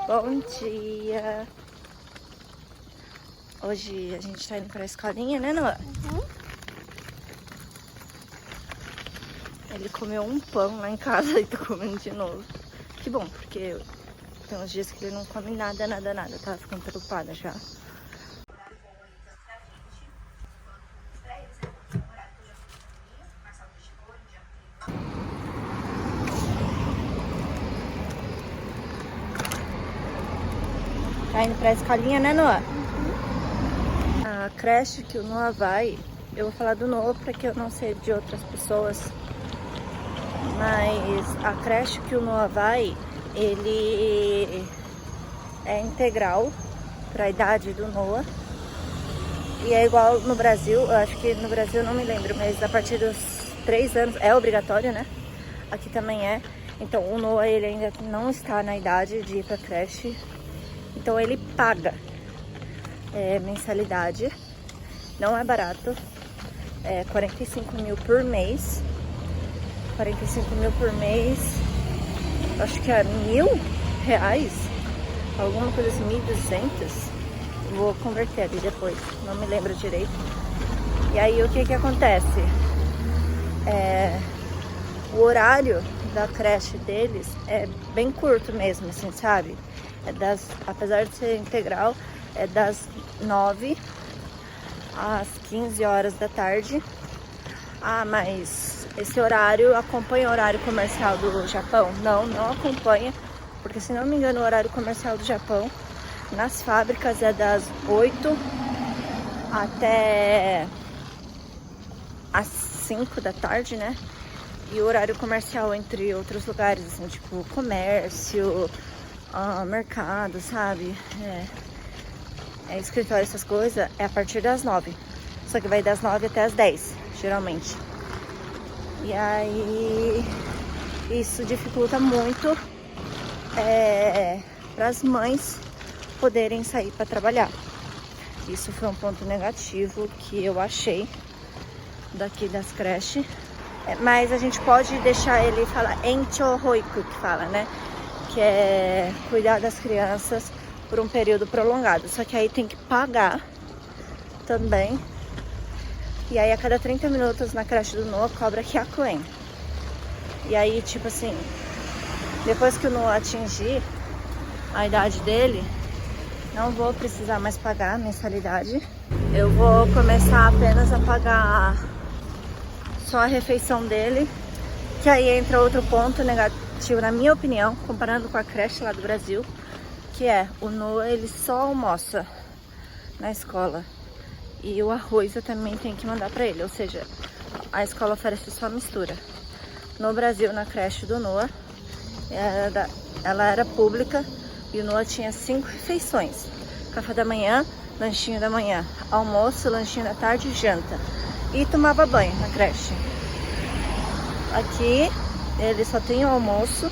Bom dia! Hoje a gente tá indo pra escolinha, né, Noah? Uhum. Ele comeu um pão lá em casa e tá comendo de novo. Que bom, porque tem uns dias que ele não come nada. Tava ficando preocupada já. Tá indo pra escolinha, né, Noah? A creche que o Noah vai, eu vou falar do Noah porque eu não sei de outras pessoas. Mas a creche que o Noah vai, ele é integral para a idade do Noah. E é igual no Brasil, eu acho que no Brasil eu não me lembro, mas a partir dos 3 anos é obrigatório, né? Aqui também é. Então o Noah, ele ainda não está na idade de ir para creche. Então ele paga mensalidade. Não é barato. É 45 mil por mês. 45 mil por mês. Acho que é R$1.000. Alguma coisa assim, 1.200. Vou converter ali depois, não me lembro direito. E aí o que acontece? O horário da creche deles é bem curto mesmo, assim, sabe? Apesar de ser integral, é das 9 às 15 horas da tarde. Ah, mas esse horário acompanha o horário comercial do Japão? Não acompanha, porque se não me engano o horário comercial do Japão nas fábricas é das 8 até às 5 da tarde, né? E o horário comercial entre outros lugares, assim, tipo comércio, mercado, sabe? Escritório, essas coisas, é a partir das 9. Só que vai das 9 até as 10, geralmente. E aí isso dificulta muito para as mães poderem sair para trabalhar. Isso foi um ponto negativo que eu achei daqui das creches. Mas a gente pode deixar ele falar enchohoiku, que fala, né? Que é cuidar das crianças por um período prolongado. Só que aí tem que pagar também. E aí a cada 30 minutos na creche do Noah cobra Kyakuen. E aí, tipo assim, depois que o Noah atingir a idade dele, não vou precisar mais pagar a mensalidade. Eu vou começar apenas a pagar só a refeição dele. Que aí entra outro ponto negativo, na minha opinião, comparando com a creche lá do Brasil. Que é, o Noah, ele só almoça na escola. E o arroz eu também tenho que mandar pra ele. Ou seja, a escola oferece só mistura. No Brasil, na creche do Noah, ela era pública. E o Noah tinha 5 refeições. Café da manhã, lanchinho da manhã, almoço, lanchinho da tarde e janta. E tomava banho na creche. Aqui, ele só tem o almoço.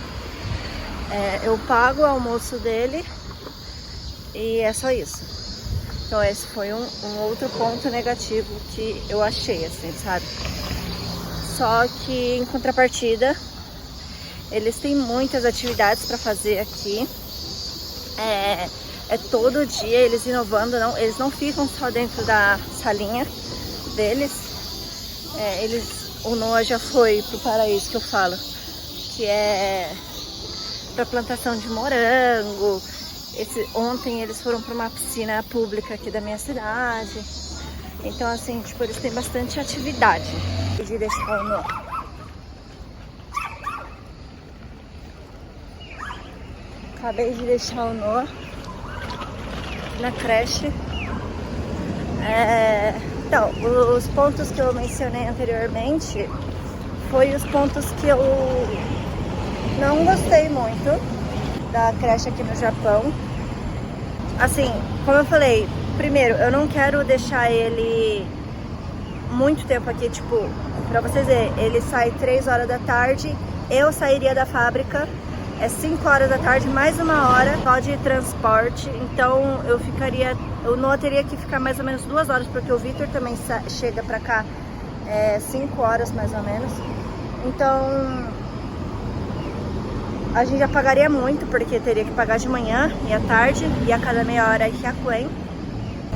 Eu pago o almoço dele. E é só isso. Então esse foi um outro ponto negativo que eu achei, assim, sabe? Só que, em contrapartida, eles têm muitas atividades para fazer aqui. Todo dia eles inovando, eles não ficam só dentro da salinha deles. O Noah já foi pro paraíso que eu falo, que é para plantação de morango. Ontem eles foram para uma piscina pública aqui da minha cidade. Então, assim, tipo, eles têm bastante atividade. De deixar o Noah. Acabei de deixar o Noah na creche. Então, os pontos que eu mencionei anteriormente foi os pontos que eu não gostei muito da creche aqui no Japão. Assim, como eu falei, primeiro, eu não quero deixar ele muito tempo aqui, tipo, pra vocês verem, ele sai 3 horas da tarde, eu sairia da fábrica, 5 horas da tarde, mais 1 hora só de transporte, então o Noah teria que ficar mais ou menos 2 horas, porque o Victor também chega pra cá 5 horas mais ou menos, então a gente já pagaria muito, porque teria que pagar de manhã e à tarde, e a cada meia hora em Hyakuen.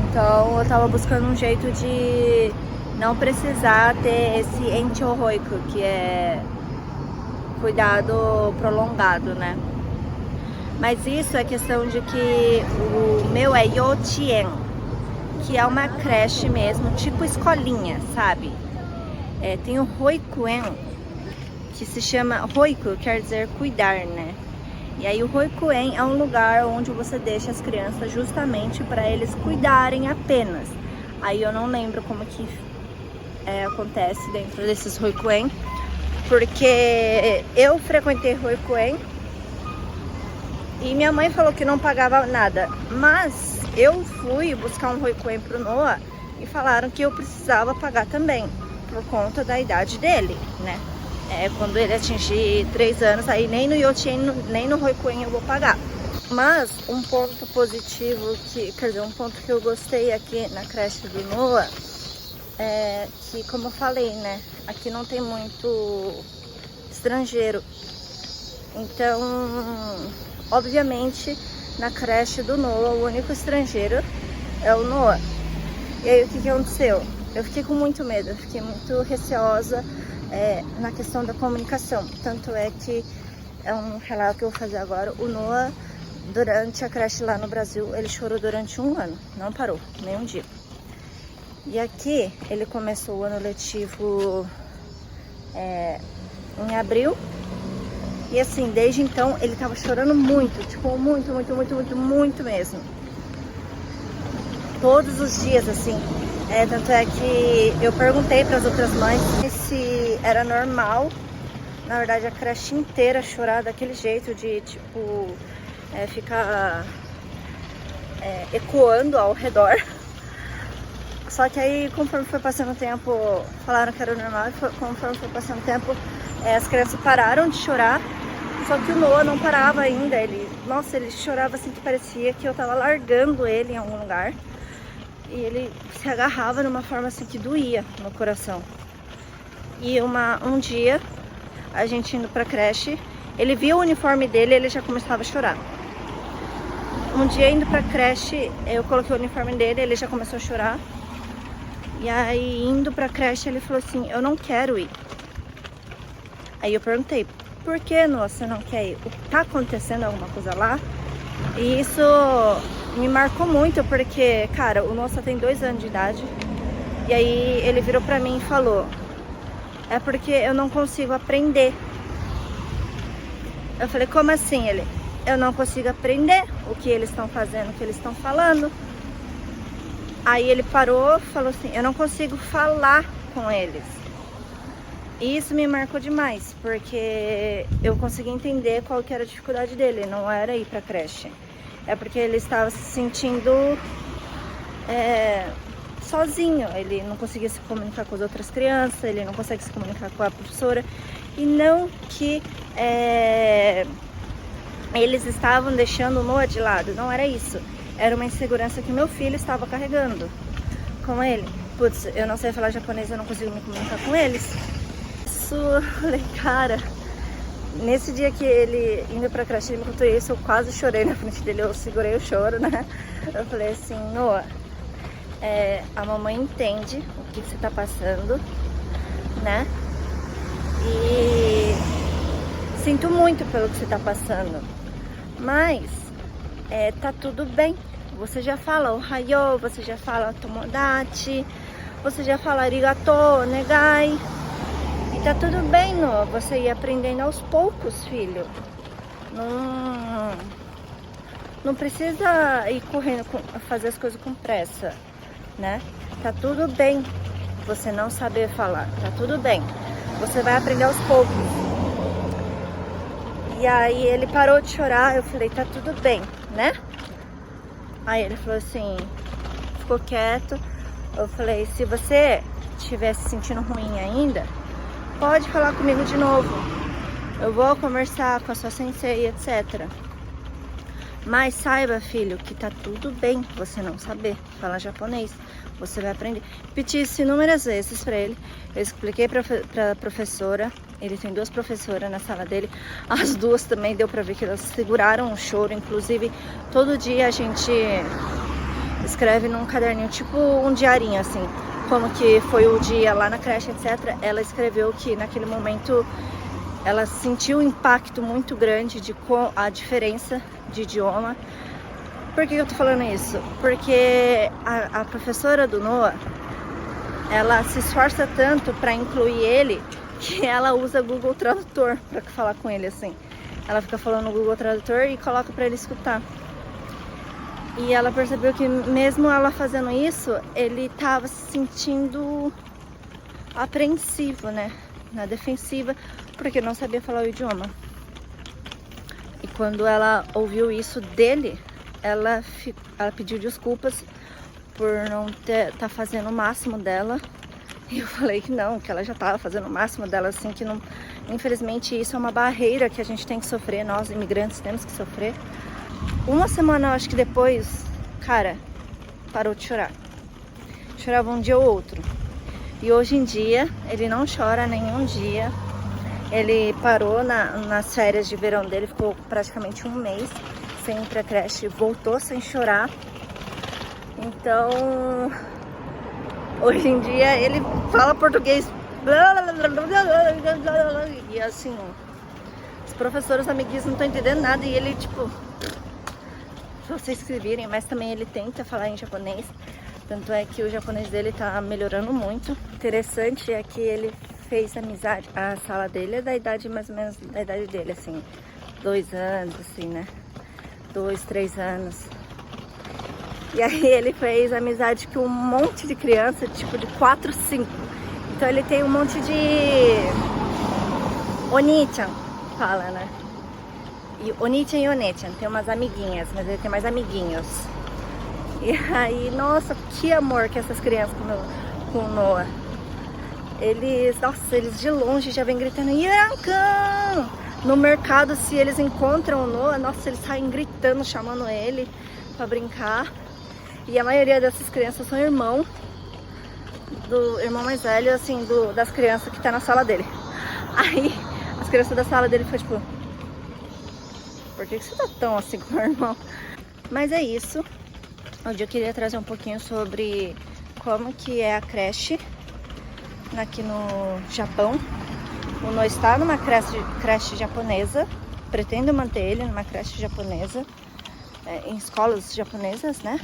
Então eu tava buscando um jeito de não precisar ter esse Encho Hoiku, que é cuidado prolongado, né? Mas isso é questão de que o meu é Yochien, que é uma creche mesmo, tipo escolinha, sabe? Tem o Hoikuen, que se chama Hoiku, quer dizer cuidar, né? E aí o Hoikuen é um lugar onde você deixa as crianças justamente para eles cuidarem apenas. Aí eu não lembro como que acontece dentro desses Hoikuen, porque eu frequentei Hoikuen e minha mãe falou que não pagava nada, mas eu fui buscar um Hoikuen pro Noah e falaram que eu precisava pagar também, por conta da idade dele, né? Quando ele atingir 3 anos, aí nem no Yochien, nem no Hoikuen eu vou pagar. Mas um ponto positivo, quer dizer, um ponto que eu gostei aqui na creche do Noah, é que, como eu falei, né, aqui não tem muito estrangeiro. Então, obviamente, na creche do Noah, o único estrangeiro é o Noah. E aí, o que aconteceu? Eu fiquei com muito medo, eu fiquei muito receosa na questão da comunicação. Tanto é que é um relato que eu vou fazer agora. O Noah, durante a creche lá no Brasil, ele chorou durante 1 ano, não parou, nem um dia. E aqui, ele começou o ano letivo em abril. E assim, desde então, ele tava chorando muito, tipo, muito mesmo. Todos os dias, assim. Tanto é que eu perguntei para as outras mães se era normal, na verdade, a creche inteira chorar daquele jeito de, tipo, ficar ecoando ao redor. Só que aí, conforme foi passando o tempo, falaram que era normal, e conforme foi passando o tempo, as crianças pararam de chorar. Só que o Noah não parava ainda, ele chorava assim que parecia que eu tava largando ele em algum lugar. E ele se agarrava de uma forma assim que doía no coração. E um dia, a gente indo pra creche, ele viu o uniforme dele e ele já começava a chorar. Um dia indo pra creche, eu coloquei o uniforme dele, ele já começou a chorar. E aí, indo pra creche, ele falou assim, eu não quero ir. Aí eu perguntei, por que, Noah, você não quer ir? Tá acontecendo alguma coisa lá? E isso me marcou muito, porque, cara, o Noah só tem 2 anos de idade. E aí ele virou pra mim e falou, é porque eu não consigo aprender. Eu falei, como assim? Ele, eu não consigo aprender o que eles estão fazendo, o que eles estão falando. Aí ele parou, falou assim, eu não consigo falar com eles. E isso me marcou demais, porque eu consegui entender qual que era a dificuldade dele. Não era ir pra creche, é porque ele estava se sentindo sozinho. Ele não conseguia se comunicar com as outras crianças, ele não consegue se comunicar com a professora. E não que eles estavam deixando o Noah de lado, não era isso. Era uma insegurança que meu filho estava carregando com ele. Putz, eu não sei falar japonês, eu não consigo me comunicar com eles. Eu falei, cara, nesse dia que ele indo pra creche, ele me contou isso, eu quase chorei na frente dele, eu segurei o choro, né? Eu falei assim, Noah, a mamãe entende o que você tá passando, né? E sinto muito pelo que você tá passando, mas tá tudo bem. Você já fala ohayo, você já fala tomodachi, você já fala arigato, negai. E tá tudo bem, Noah, você ir aprendendo aos poucos, filho. Não precisa ir correndo, fazer as coisas com pressa, né? Tá tudo bem você não saber falar, tá tudo bem. Você vai aprender aos poucos. E aí ele parou de chorar, eu falei, tá tudo bem, né? Aí ele falou assim, ficou quieto. Eu falei, se você estiver se sentindo ruim ainda, pode falar comigo de novo. Eu vou conversar com a sua sensei, etc. Mas saiba, filho, que tá tudo bem você não saber falar japonês. Você vai aprender. Repeti isso inúmeras vezes pra ele. Eu expliquei pra professora. Ele tem 2 professoras na sala dele. As 2 também deu pra ver que elas seguraram o choro. Inclusive, todo dia a gente escreve num caderninho, tipo um diarinho, assim. Como que foi o dia lá na creche, etc. Ela escreveu que naquele momento ela sentiu um impacto muito grande de a diferença de idioma. Por que eu tô falando isso? Porque a professora do Noah, ela se esforça tanto para incluir ele, que ela usa Google Tradutor para falar com ele, assim. Ela fica falando no Google Tradutor e coloca para ele escutar. E ela percebeu que mesmo ela fazendo isso, ele tava se sentindo apreensivo, né? Na defensiva, porque não sabia falar o idioma. E quando ela ouviu isso dele, ela pediu desculpas por não tá fazendo o máximo dela. E eu falei que não, que ela já estava fazendo o máximo dela, assim, que não... Infelizmente isso é uma barreira que a gente tem que sofrer, nós imigrantes temos que sofrer. Uma semana, acho que depois, cara, parou de chorar. Chorava um dia ou outro. E hoje em dia, ele não chora nenhum dia. Ele parou nas férias de verão dele, ficou praticamente um mês sem ir pra creche, voltou sem chorar. Então, hoje em dia ele fala português. E assim, os professores amiguinhos não estão entendendo nada e ele, tipo, se vocês escreverem, mas também ele tenta falar em japonês. Tanto é que o japonês dele tá melhorando muito. Interessante é que ele fez amizade, a sala dele é da idade mais ou menos da idade dele, assim, 2 anos, assim, né? 2, 3 anos. E aí ele fez amizade com um monte de criança, tipo de 4, 5. Então ele tem um monte de Oni-chan, fala, né? E Oni-chan e One-chan, tem umas amiguinhas, mas ele tem mais amiguinhos. E aí, nossa, que amor que essas crianças com o Noah. Eles, nossa, eles de longe já vêm gritando Yuran-kun! No mercado, se eles encontram o Noah, nossa, eles saem gritando, chamando ele pra brincar. E a maioria dessas crianças são irmão mais velho, assim, das crianças que tá na sala dele. Aí, as crianças da sala dele ficam tipo, por que você tá tão assim com o meu irmão? Mas é isso. Hoje eu queria trazer um pouquinho sobre como que é a creche aqui no Japão. O Noah está numa creche japonesa, pretendo manter ele numa creche japonesa, em escolas japonesas, né?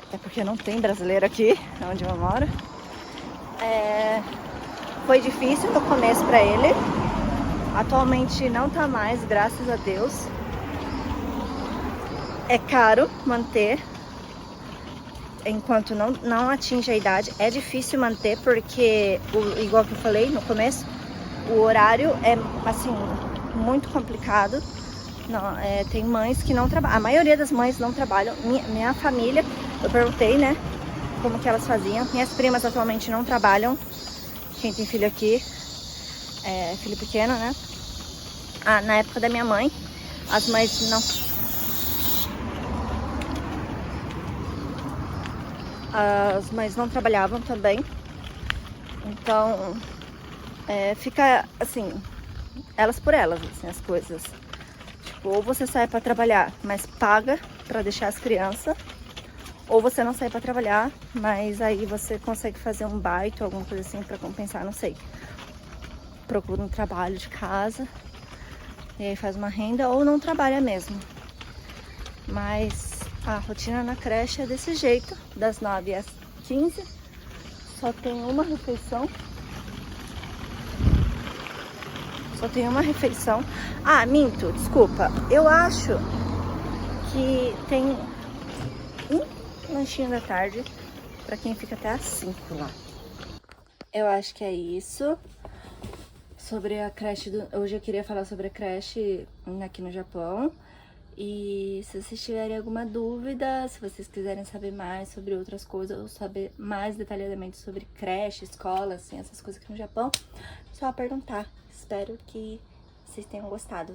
Até porque não tem brasileiro aqui, onde eu moro. Foi difícil no começo para ele, atualmente não tá mais, graças a Deus. É caro manter enquanto não atinge a idade, é difícil manter porque, igual que eu falei no começo, o horário é, assim, muito complicado. Não, tem mães que não trabalham, a maioria das mães não trabalham. Minha família, eu perguntei, né, como que elas faziam. Minhas primas atualmente não trabalham, quem tem filho aqui, filho pequeno, né. Na época da minha mãe, as mães não... As mães não trabalhavam também, então fica assim, elas por elas, assim, as coisas. Tipo, ou você sai pra trabalhar, mas paga pra deixar as crianças, ou você não sai pra trabalhar, mas aí você consegue fazer um baito, alguma coisa assim pra compensar, não sei. Procura um trabalho de casa, e aí faz uma renda, ou não trabalha mesmo. Mas a rotina na creche é desse jeito, das 9 às 15, só tem uma refeição. Ah, minto, desculpa. Eu acho que tem um lanchinho da tarde pra quem fica até às 5 lá. Eu acho que é isso. Sobre a creche, hoje eu queria falar sobre a creche aqui no Japão. E se vocês tiverem alguma dúvida, se vocês quiserem saber mais sobre outras coisas, ou saber mais detalhadamente sobre creche, escola, assim, essas coisas aqui no Japão, só perguntar. Espero que vocês tenham gostado.